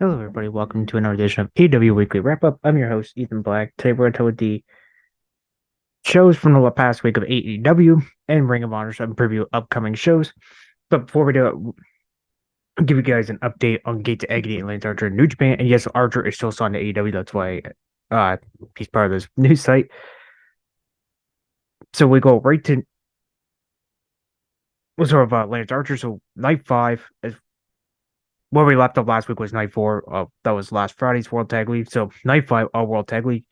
Hello, everybody. Welcome to another edition of AEW Weekly Wrap Up. I'm your host, Ethan Black. Today, we're going to tell the shows from the past week of AEW and Ring of Honor, some preview upcoming shows. But before we do it, I'll give you guys an update on Gate to Agony and Lance Archer in New Japan. And yes, Archer is still signed to AEW. That's why he's part of this news site. So we go right to Lance Archer. So night 5 is where we left off last week was night 4. That was last Friday's World Tag League. So night 5, All World Tag League.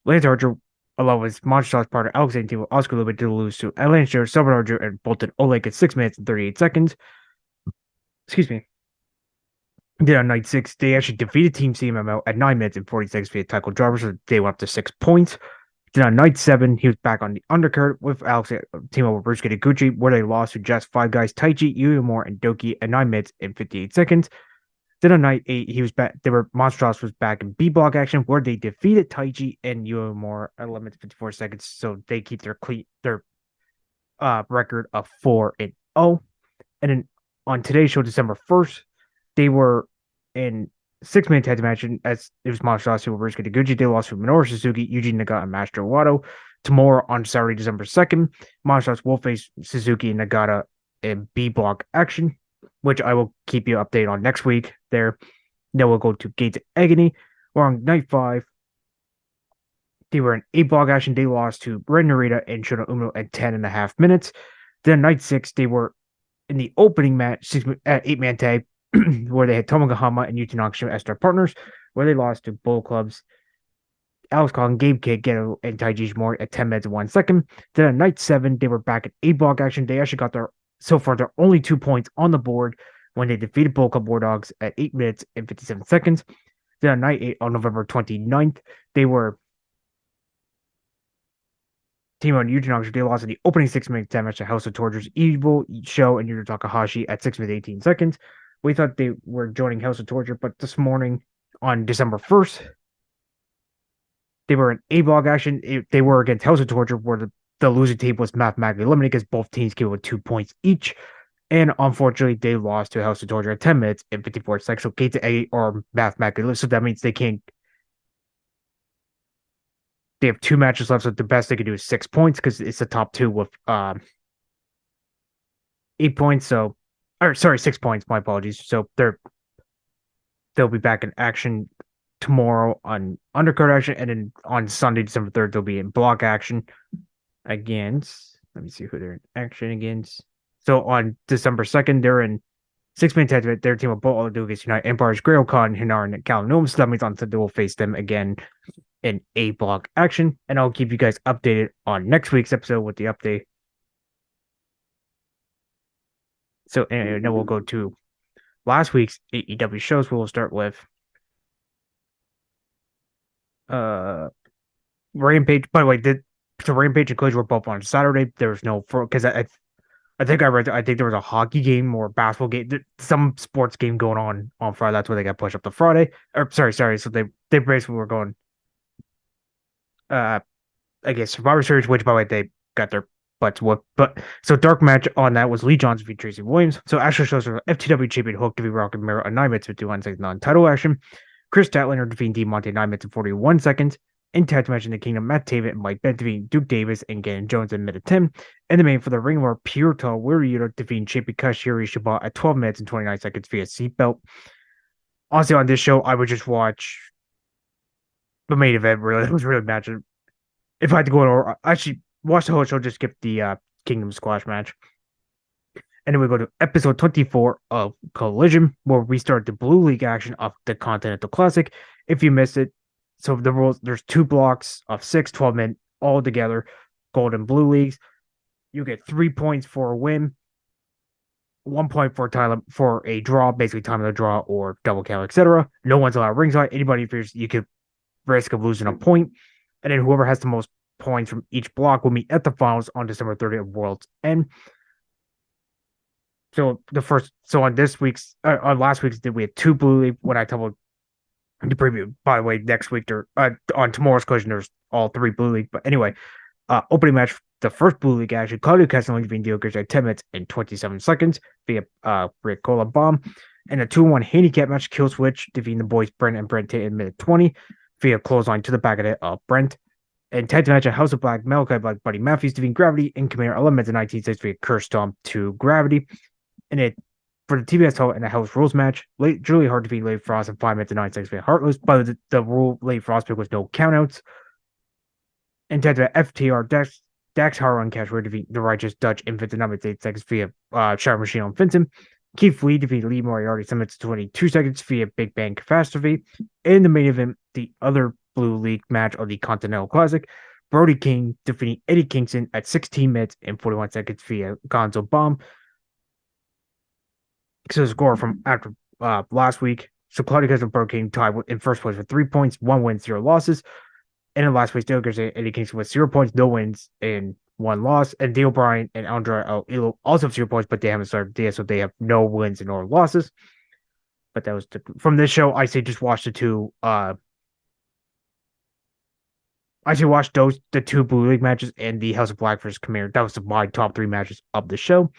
Lance Archer, along with Monsters partner Alexander Team, Oscar Lubin did lose to Atlanta Joe, Silver Archer, and Bolton Oleg at 6 minutes and 38 seconds. Excuse me. Then on night 6, they actually defeated Team CMML at 9 minutes and 40 seconds via tackle driver, so they went up to 6 points. Then on night 7, he was back on the undercard with Alexander Team over Bruce Gucci, where they lost to just 5 guys, Taichi, Yuya and Doki at 9 minutes and 58 seconds. Then on night 8, he was back. Monstros was back in B block action where they defeated Taichi and Yuamore at 11 minutes 54 seconds, so they keep their record of 4-0. And then on today's show, December 1st, they were in 6-minute tag match, and as it was Monstros who versus Gucci. They lost to Minoru Suzuki, Yuji Nagata, and Master Wato. Tomorrow on Saturday, December 2nd, Monstros will face Suzuki and Nagata in B block action, which I will keep you updated on next week there. Then we'll go to Gates of Agony, where on night 5, they were in A block action. They lost to Ren Narita and Shota Umino at 10.5 minutes. Then night 6, they were in the opening match, 8-man tag, where they had Tomoka Hama and Yuta Nakashima as their partners, where they lost to Bull Club's Alex Collin, Gabe Kidd, Geto, and Taiji Ishimori at 10 minutes and 1 second. Then on night 7, they were back at A block action. They actually got their only 2 points on the board when they defeated Bull Club War Dogs at 8 minutes and 57 seconds. Then on night 8, on November 29th, they were team on Yuji Nagashima. They lost in the opening 6-minute tag match to House of Torture's Evil Show and Yuri Takahashi at 6 minutes 18 seconds. We thought they were joining House of Torture, but this morning on December 1st, they were in A block action. They were against House of Torture, where the losing team was mathematically eliminated because both teams came with 2 points each. And unfortunately, they lost to House of Torture at 10 minutes and 54 seconds. So Gates of Agony are mathematically lose. So that means they can't. They have 2 matches left, so the best they can do is 6 points because it's the top 2 with 8 points. 6 points. My apologies. So they'll be back in action tomorrow on undercard action, and then on Sunday, December 3rd, they'll be in block action against. Let me see who they're in action against. So on December 2nd, they're in 6-man tag match. Their team will both do against United Empire's Grail Khan, Hinar, and Kalanum. So that means on Sunday we'll face them again in A block action, and I'll keep you guys updated on next week's episode with the update. So anyway, now we'll go to last week's AEW shows. We'll start with Rampage. By the way, so Rampage and Collision were both on Saturday. There was no because I think I read. I think there was a hockey game or a basketball game, some sports game going on Friday. That's why they got pushed up to Friday. Or sorry. So they basically were going. I guess Survivor Series, which by the way they got their butts whooped. But so dark match on that was Lee Johnson v Tracy Williams. So Ashley shows her FTW champion Hook to be Rock and Mirror a 9 minutes 51 seconds non-title action. Chris Statlander defeating Dean Monte 9 minutes and 41 seconds. In tag match in the Kingdom, Matt Taven and Mike Bennett defeating Duke Davis and Gannon Jones in minute 10. And the main for the Ring of Honor, Puerto Warrior defeating champion Kashiri Shibata at 12 minutes and 29 seconds via seatbelt. Honestly, on this show, I would just watch the main event. Really, it was really matching. If I had to go over, actually watch the whole show, just skip the Kingdom Squash match. And then we go to episode 24 of Collision, where we start the Blue League action of the Continental Classic. If you missed it, so the rules, there's 2 blocks of 6, 12 men all together, gold and blue leagues. You get 3 points for a win, 1 point for a draw, basically time of the draw or double count, etc. No one's allowed ringside. Anybody fears you could risk of losing a point. And then whoever has the most points from each block will meet at the finals on December 30th of World's End. So on last week's we had 2 blue league. When I told the preview, by the way, next week on tomorrow's Collision, there's all 3 blue league. But anyway, opening match, the first blue league action, Claudio Castagnoli defeating Dio Garcia at 10 minutes and 27 seconds via Ricola bomb. In a 2-1 handicap match, Kill Switch defeating the boys Brent and Brent in minute 20 via clothesline to the back of the Brent. And tag match at House of Black, Malachi Black, Buddy Matthews defeating Gravity and Commander 11 to 19 via Curse Stomp to Gravity. And it for the TBS title in a House Rules match, Julie Hart defeated Lady Frost in 5 minutes and 9 seconds via Heartless, but the rule Lady Frost pick was no countouts. And tag match FTR Dax Harwood and Cash were defeat the Righteous Dutch in 59 minutes 8 seconds via Shower Machine on Fenton. Keith Lee defeated Lee Moriarty 7 minutes 22 seconds via Big Bang Catastrophe. In the main event, the other Blue League match of the Continental Classic, Brody King defeating Eddie Kingston at 16 minutes and 41 seconds via Gonzo Bomb. So the score from after last week. So Claudio Castle Brody King tied in first place with 3 points, 1 win, 0 losses. And in last place, Dale Garcia and Eddie Kingston with 0 points, no wins, and 1 loss. And Dale Bryan and Andre Ilo also have 0 points, but they haven't started the day, so they have no wins and no losses. But that was from this show. I say just watch the two. I say watch the two Blue League matches and the House of Black versus Khmer. That was my top 3 matches of the show.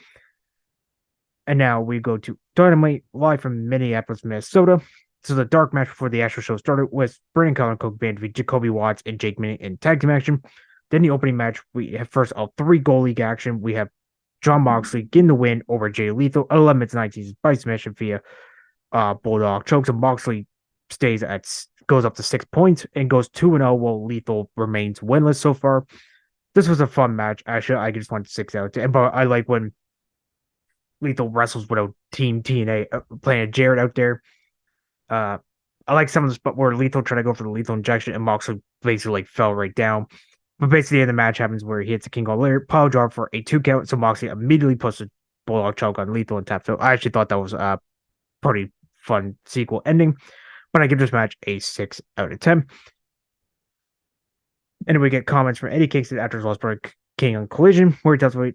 And now we go to Dynamite live from Minneapolis, Minnesota. So the dark match before the actual show started was Brandon Collin Coke Band with Jacoby Watts and Jake Minnie in tag team action. Then the opening match, we have first of 3 goal league action. We have Jon Moxley getting the win over Jay Lethal, 11 minutes 19 by submission via Bulldog choke. So Moxley goes up to 6 points and goes 2-0 while Lethal remains winless so far. This was a fun match. Actually, I just went 6 out of 10, but I like when Lethal wrestles without Team TNA playing Jared out there. I like some of the spot where Lethal tried to go for the lethal injection and Moxley basically fell right down. But basically, the match happens where he hits a King of Lair pile driver for a 2 count. So Moxley immediately puts a Bulldog choke on Lethal and taps out. I actually thought that was a pretty fun sequel ending. But I give this match a 6 out of 10. And then we get comments from Eddie Kingston after his loss for King on Collision, where he tells me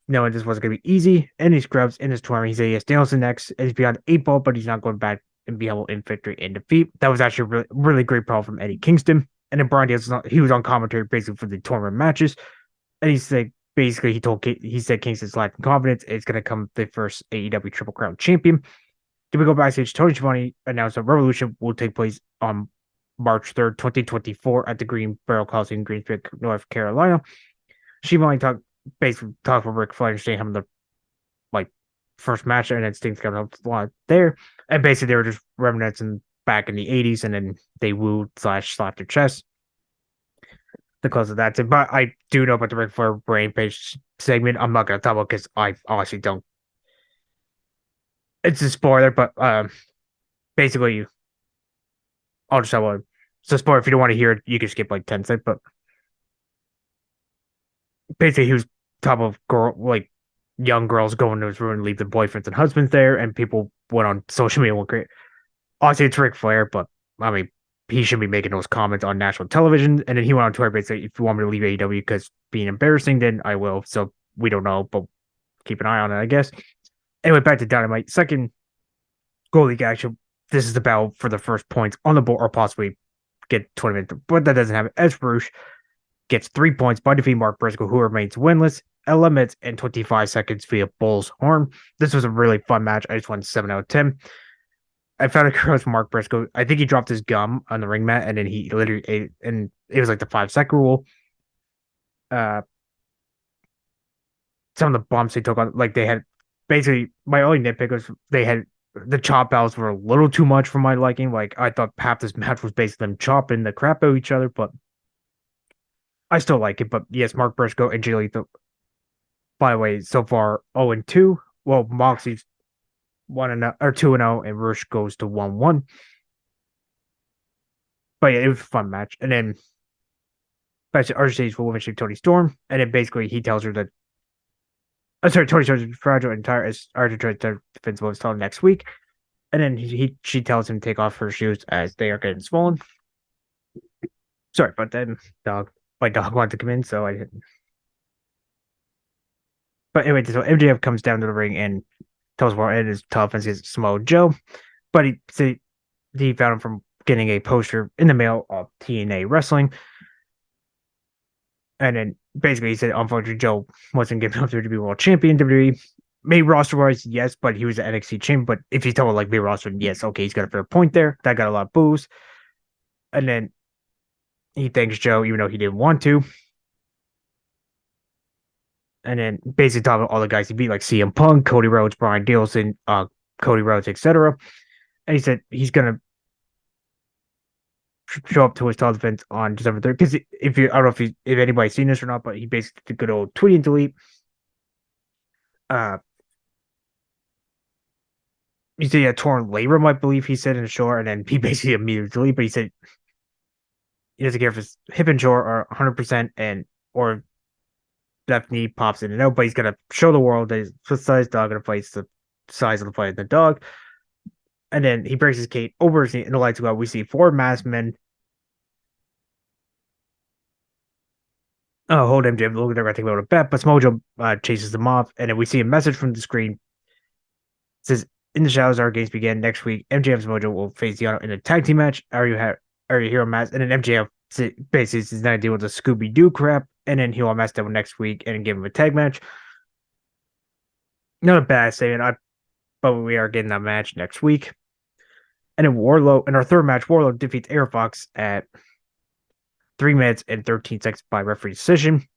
knowing this wasn't going to be easy. And he scrubs in his tournament. He said he has Danielson next, and he's beyond 8 ball, but he's not going back and be able in victory and defeat. That was actually a really, really great promo from Eddie Kingston. And then Brian Danielson, he was on commentary basically for the tournament matches. And he said, basically, he said Kingston's lacking confidence. It's going to come the first AEW Triple Crown champion. Then we go backstage. Tony Schiavone announced that Revolution will take place on March 3rd, 2024 at the Green Barrel Coliseum in Greensboro, North Carolina. Schiavone basically talked about Ric Flair and Sting having the first match, and then Sting's got a lot there. And basically, they were just reminiscing back in the 80s, and then they wooed / slapped their chest. The close of that. But I do know about the Ric Flair Rampage segment. I'm not going to talk about because I honestly don't. It's a spoiler, but basically, I'll just have it's a spoiler. If you don't want to hear it, you can skip 10 seconds. But basically, he was top of young girls going to his room and leave their boyfriends and husbands there, and people went on social media and went great. Obviously, it's Ric Flair, but I mean, he shouldn't be making those comments on national television. And then he went on Twitter basically, if you want me to leave AEW because being embarrassing, then I will. So we don't know, but keep an eye on it, I guess. Anyway, back to Dynamite. Second goal league action. This is the battle for the first points on the board, or possibly get 20 minutes, but that doesn't happen. As Baruch gets 3 points by defeating Mark Briscoe, who remains winless. 11 minutes and 25 seconds via Bull's Horn. This was a really fun match. I just went 7 out of 10. I found it gross Mark Briscoe. I think he dropped his gum on the ring mat, and then he literally ate it, and it was like the 5-second rule. Some of the bumps they took on, they had basically, my only nitpick was they had the chop battles were a little too much for my liking. I thought half this match was basically them chopping the crap out of each other, but I still like it. But yes, Mark Briscoe and Jay Lethal, by the way, so far 0-2. Well, Moxley's 1-0 or 2-0, and Rush goes to 1-1. But yeah, it was a fun match. And then RJ's will eventually Tony Storm, and then basically he tells her that Tony Storm's fragile and tired as RJ tries to defend what was told next week. And then she tells him to take off her shoes as they are getting swollen. Sorry, but then my dog wanted to come in, so I didn't. But anyway, so MJF comes down to the ring and tells Warren it is tough and says Samoa Joe. But he found him from getting a poster in the mail of TNA Wrestling. And then basically he said, unfortunately, Joe wasn't given up to be world champion WWE. main roster wise, yes, but he was an NXT champion. But if you tell him like main roster, yes, okay, he's got a fair point there. That got a lot of boos. And then he thanks Joe, even though he didn't want to. And then basically talking about all the guys he beat, like CM Punk, Cody Rhodes, Brian Danielson, Cody Rhodes, etc. And he said he's gonna show up to his title defense on December 3rd. Because if you, I don't know if anybody's seen this or not, but he basically did a good old tweet and delete. Uh, he said he had torn labrum, I believe he said in the shore, and then he basically immediately deleted. But he said he doesn't care if his hip and shore are 100% and or left knee pops in and out, but he's gonna show the world that he's the size dog and fights the size of the fight of the dog. And then he breaks his gate over his knee, and the lights go out. We see four masked men hold MJF. Look, they're gonna take a little bet, but Smojo chases them off, and then we see a message from the screen. It says, "In the shadows, our games begin next week. MJF's Mojo will face Yano in a tag team match. Are you hero match?" And then MJF basically is not deal with the Scooby Doo crap, and then he'll mess them next week and give him a tag match. Not a bad statement, but we are getting that match next week. And then Warlow, in our third match, Warlow defeats Air Fox at 3 minutes and 13 seconds by referee decision.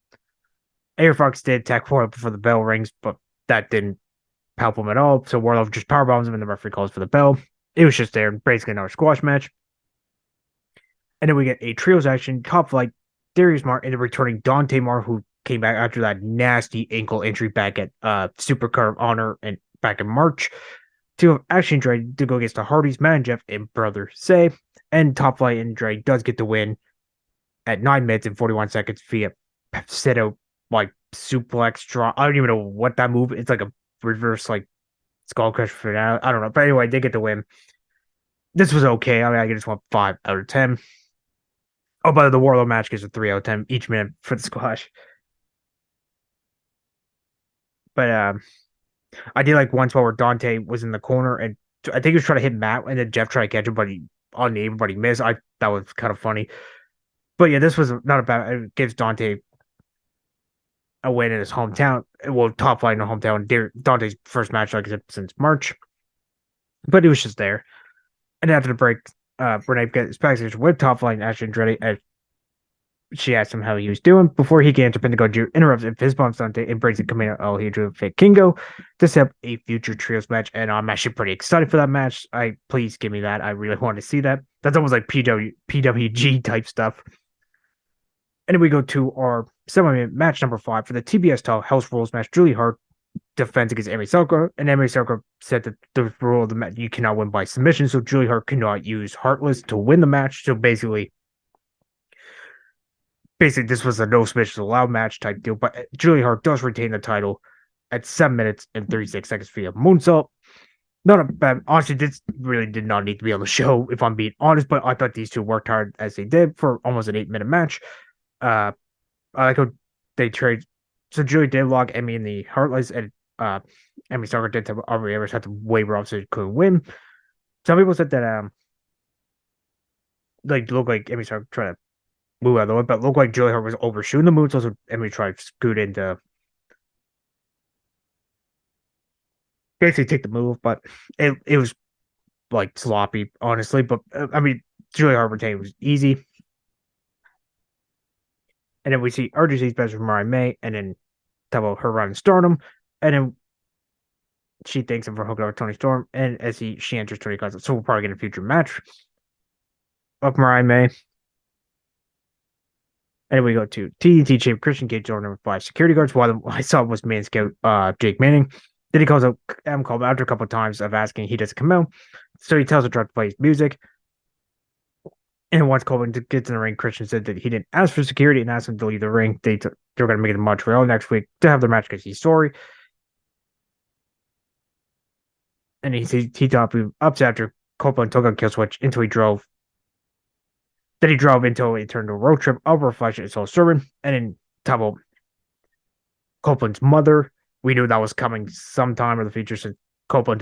Air Fox did attack Warlow before the bell rings, but that didn't help him at all. So Warlow just powerbombs him, and the referee calls for the bell. It was just there, basically another squash match. And then we get a trios action, Top Flight, Darius Martin, and the returning Dante Martin, who came back after that nasty ankle injury back at Supercard of Honor and back in March, to actually try to go against the Hardys, Matt and Jeff, and Brother Say. And Top Flight and Dre does get the win at 9 minutes and 41 seconds via set out like suplex draw. I don't even know what that move. It's like a reverse like skull crush for now. I don't know. But anyway, they get the win. This was okay. I mean, I just want 5 out of 10. Oh, but the Warlow match gets a 3 out of 10 each minute for the squash. But I did like one spot where Dante was in the corner, and I think he was trying to hit Matt, and then Jeff tried to catch him, but he on the but he missed. That was kind of funny. But yeah, this was not a bad. It gives Dante a win in his hometown. Well, Top Flight in the hometown. Dante's first match, like I said, since March. But it was just there. And after the break, Renee gets backstage with Top Flight and Ashley Andretti as she asked him how he was doing. Before he gets to Pentagon, Drew interrupts and fist bumps Dante and brings it coming out. Oh, he drew fake Kingo to set up a future trios match. And I'm actually pretty excited for that match. Please give me that. I really want to see that. That's almost like PWG type stuff. And then we go to our semi match number 5 for the TBS title House Rules match. Julie Hart defends against Emi Sakura, and Emi Sakura said that the rule of the match, you cannot win by submission, so Julie Hart cannot use Heartless to win the match. So basically, this was a no submissions allowed match type deal. But Julie Hart does retain the title at 7 minutes and 36 seconds via moonsault. Not a bad. Honestly, this really did not need to be on the show, if I'm being honest. But I thought these two worked hard as they did for almost an 8-minute match. I like how they trade. So Julie did log Emmy in the Heartless, and Emmy Sakura did to Aubrey Evers had to waiver off so he couldn't win. Some people said that like looked like Emmy Sakura trying to move out of the way, but looked like Julie Hart was overshooting the moves. So Emmy tried to scoot into basically take the move, but it was like sloppy, honestly. But I mean, Julie Hart retained was easy. And then we see RGC's best from Mariah May, and then talk about her run in Stardom, and then she thanks him for hooking up with Tony Storm, and as she enters Tony Khan, so we'll probably get a future match of Mariah May. And then we go to TNT Champ Christian Cage over number 5 security guards. One I saw was Man Scout Jake Manning. Then he calls out Adam Cole after a couple of times of asking he doesn't come out. So he tells her to play his music. And once Coleman gets in the ring, Christian said that he didn't ask for security and asked him to leave the ring. They're going to make it in Montreal next week to have their match because he's sorry. And he thought he upset after Copeland took a kill switch until he drove. Then he drove until it turned to a road trip of reflection and soul sermon. And then Tabo Copeland's mother. We knew that was coming sometime in the future since Copeland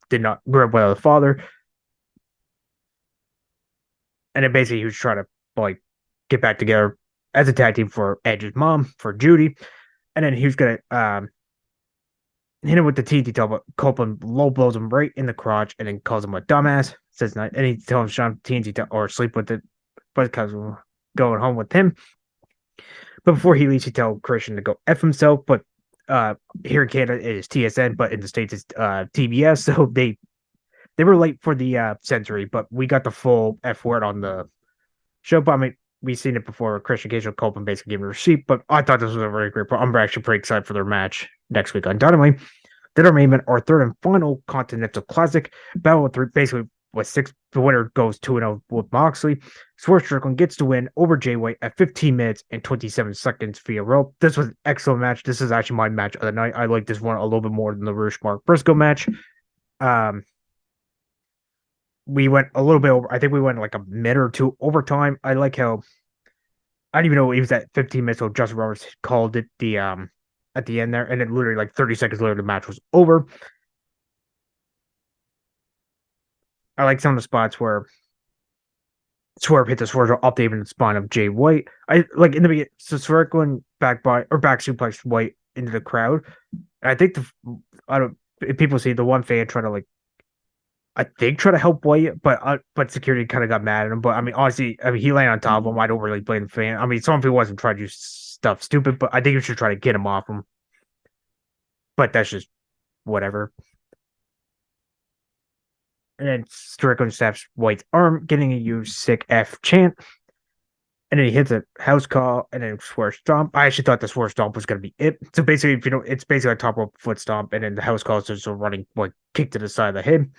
did not grow up without a father. And then basically he was trying to like get back together as a tag team for Edge's mom, for Judy. And then he was gonna hit him with the TNT title, but Copeland low blows him right in the crotch and then calls him a dumbass. Says not, and he tells Sean TNT or sleep with it, but because going home with him. But before he leaves, he tells Christian to go F himself. But uh, here in Canada it is TSN, but in the States it's TBS. So they were late for the sensory, but we got the full F word on the show. But I mean, we've seen it before. Christian Cage will Copeland basically gave him a receipt. But I thought this was a very great part. I'm actually pretty excited for their match next week on Dynamite. Then our main event, our third and final Continental Classic battle with three, basically with six. The winner goes 2-0 with Moxley. Swerve Strickland gets to win over Jay White at 15 minutes and 27 seconds via rope. This was an excellent match. This is actually my match of the night. I like this one a little bit more than the Rush Mark Briscoe match. Um, we went a little bit over. I think we went like a minute or two overtime. I like how I didn't even know it was at 15 minutes. So Justin Roberts called it the at the end there, and then literally like 30 seconds later, the match was over. I like some of the spots where Swerve hit the Swerve up the even spine of Jay White. I like in the beginning, so Swerve going back suplex White into the crowd. And I think I don't people see the one fan trying to like I think try to help White, but security kind of got mad at him. But I mean, honestly, I mean he landed on top of him. I don't really blame the fan. I mean, some people wasn't trying to do stuff stupid, but I think you should try to get him off him. But that's just whatever. And then Strickland snaps White's arm, getting a "you sick F" chant. And then he hits a house call and then swerve stomp. I actually thought the swerve stomp was going to be it. So basically, if you know, it's basically a top rope foot stomp, and then the house call is just a running like kick to the side of the head.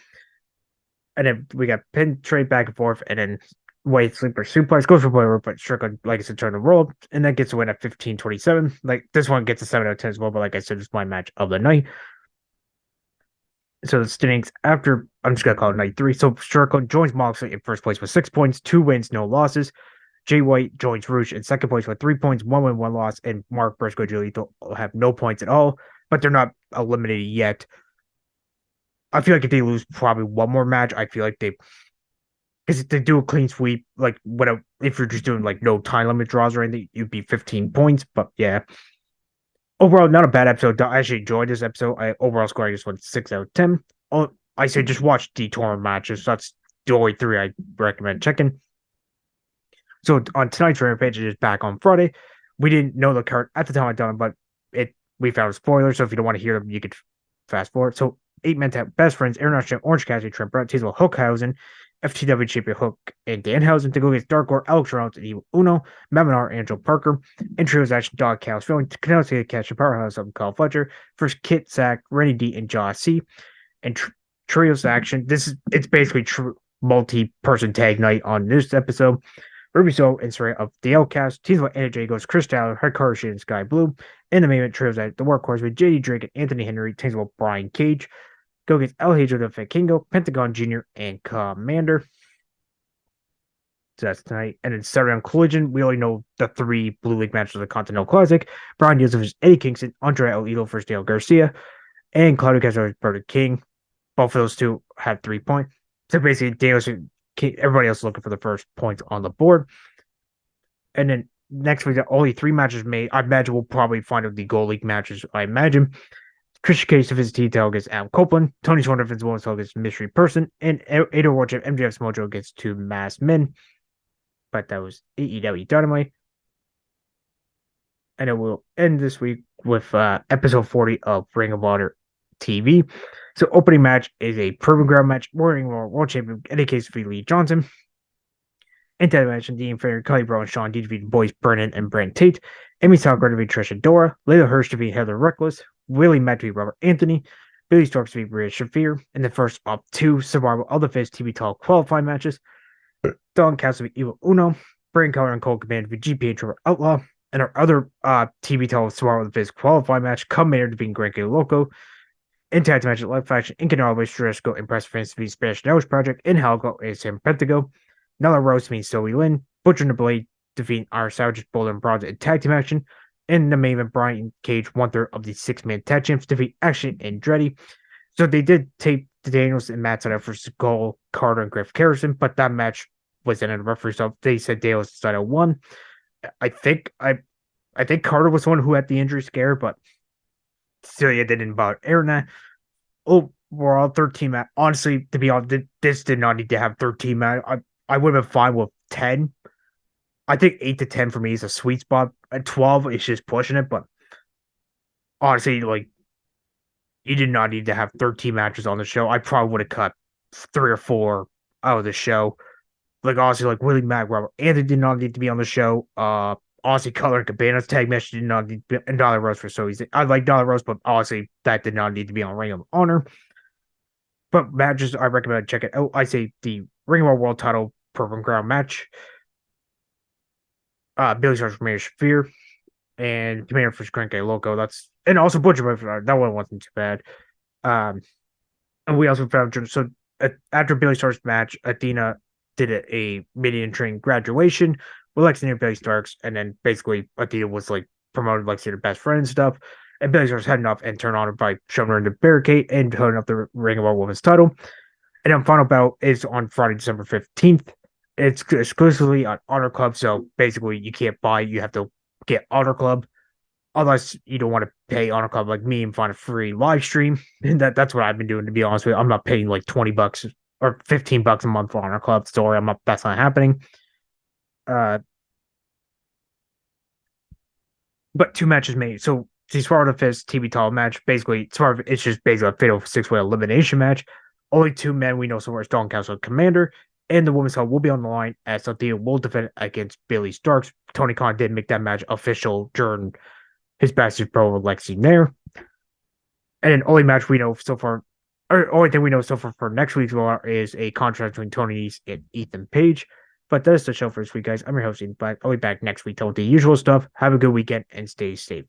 And then we got pin trade back and forth, and then White sleeper suplex goes for player, but Strickland, like I said, turn the roll, and then gets a win at 15-27. Like this one gets a 7 out of 10 as well, but like I said, it's my match of the night. So the standings after I'm just gonna call it night 3. So Strickland joins Moxley in first place with 6 points, 2 wins, no losses. Jay White joins Rouge in second place with 3 points, 1 win, 1 loss, and Mark Briscoe Giolito have no points at all, but they're not eliminated yet. I feel like if they lose probably one more match, I feel like because if they do a clean sweep, like if you're just doing like no time limit draws or anything, you'd be 15 points. But yeah, overall, not a bad episode. I actually enjoyed this episode. Overall score, I just went 6 out of 10. Oh, I say just watch the tournament matches. That's the only 3 I recommend checking. So on tonight's Rampage, it is back on Friday. We didn't know the card at the time I done it, but we found spoilers. So if you don't want to hear them, you could fast forward. So 8-man tag best friends, International Orange Cassidy, Trent Brett, Teasel Hookhausen, FTW champion Hook and Danhausen to go against Dark Order, Alex Reynolds, and Evil Uno, Maminar, Angel Parker, and trios action Dog Cows, Philly, Canadian Catch, and Powerhouse of Kyle Fletcher, first Kit Sack, Rennie D, and Josh C. And trios action. It's basically multi-person tag night on this episode. Ruby Soho and Saraya of the Outcast. Teams with Energy goes Chris Tyler, Hikaru and Sky Blue. In the main event, trios at the Workhorse with JD Drake and Anthony Henry. Teams with Brian Cage. Go against El Hijo de Fakingo, Pentagon Jr., and Commander. So that's tonight. And then Saturday on Collision, we only know the 3 Blue League matches of the Continental Classic. Brian Yosef versus Eddie Kingston, Andre El Idolo versus Dale Garcia, and Claudio Castro versus Brother King. Both of those 2 have 3 points. So basically, everybody else looking for the first points on the board. And then next week, only 3 matches made. I imagine we'll probably find out the Gold League matches, I imagine. Christian Cage defends detail against Adam Copeland. Tony Storm defends women's title against Mystery Person. And Ada World Champ MJF's Mojo against 2 masked men. But that was AEW Dynamite. And it will end this week with episode 40 of Ring of Honor TV. So opening match is a Proving Ground match. World Champion Eddie Case v. Lee Johnson. And that match, Dean Fair, Kelly Bro, and Sean D defeated boys Brennan and Brent Tate. Amy Salker defeated Trisha Dora. Layla Hirsch defeated Heather Reckless. Willie Mack defeated Robert Anthony. Billy Starks defeated Rhea Shafir. In the first of 2 Survival of the Fist TV Talk qualifying matches. Don Castle defeated Evil Uno. Brain Color and Cole Command defeated GP and Trevor Outlaw. And our other TV Talk Survival of the Fist qualifying match, Commander defeating Grand K Loco. In tag team match, Life Faction, Incanalway, Stresco, and Press Fans defeat Spanish Knowledge Project, in Halgo, and Sam Pentago. Nella Rose means Zoe Lynn. Butcher and the Blade defeating our Savages, Boulder, and Bronze in tag team action. In the main event, Brian Cage, 1/3 of the 6-man tag champs, defeat Action and Andretti. So they did tape the Daniels and Matt Sydal for Skull, Carter, and Griff Harrison, but that match was in a referee, so they said Daniels decided won. I think Carter was the one who had the injury scare, but Celia didn't bother airing that. Overall, 13 match. Honestly, to be honest, this did not need to have 13 match. I would have been fine with 10. I think 8 to 10 for me is a sweet spot. At 12, it's just pushing it. But honestly, like, you did not need to have 13 matches on the show. I probably would have cut 3 or 4 out of the show. Like, honestly, like Willie Mack, Robert Anthony did not need to be on the show. Honestly, Color and Cabana's tag match did not need to be, and Dollar Rose for so easy. I like Dollar Rose, but honestly, that did not need to be on Ring of Honor. But matches I recommend check it out. I say the Ring of Honor World Title Purple Crown match. Billy Starks for Sphere and Commander for Cranky Loco. That's and also Butcher. That one wasn't too bad. And we also found so after Billy Starks' match, Athena did a mid train graduation with Lexi and Billy Starks, and then basically Athena was like promoted Lexi to best friend and stuff. And Billy Starks heading off and turned on her by shoving her in the barricade and holding up the Ring of Honor Women's title. And then final bout is on Friday, December 15th. It's exclusively on Honor Club, so basically you can't buy it, you have to get Honor Club. Unless you don't want to pay Honor Club like me and find a free live stream. And that's what I've been doing, to be honest with you. I'm not paying like $20 or $15 a month for Honor Club. Sorry, that's not happening. But 2 matches made. So the Sparta Fist TV title match, basically, it's just basically a fatal 6-way elimination match. Only 2 men we know so far is Dawn Council Commander, and the women's title will be on the line as Athena will defend against Billy Starks. Tony Khan did make that match official during his backstage pro with Lexi Nair. And then only match we know so far, or only thing we know so far for next week's Raw is a contract between Tony Nese and Ethan Page. But that is the show for this week, guys. I'm your host, Ethan Black. I'll be back next week telling the usual stuff. Have a good weekend and stay safe.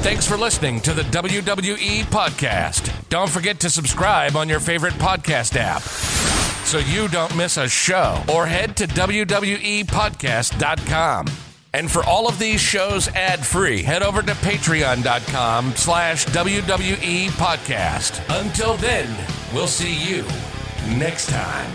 Thanks for listening to the WWE Podcast. Don't forget to subscribe on your favorite podcast app so you don't miss a show, or head to WWEpodcast.com. And for all of these shows ad-free, head over to patreon.com/WWE Podcast. Until then, we'll see you next time.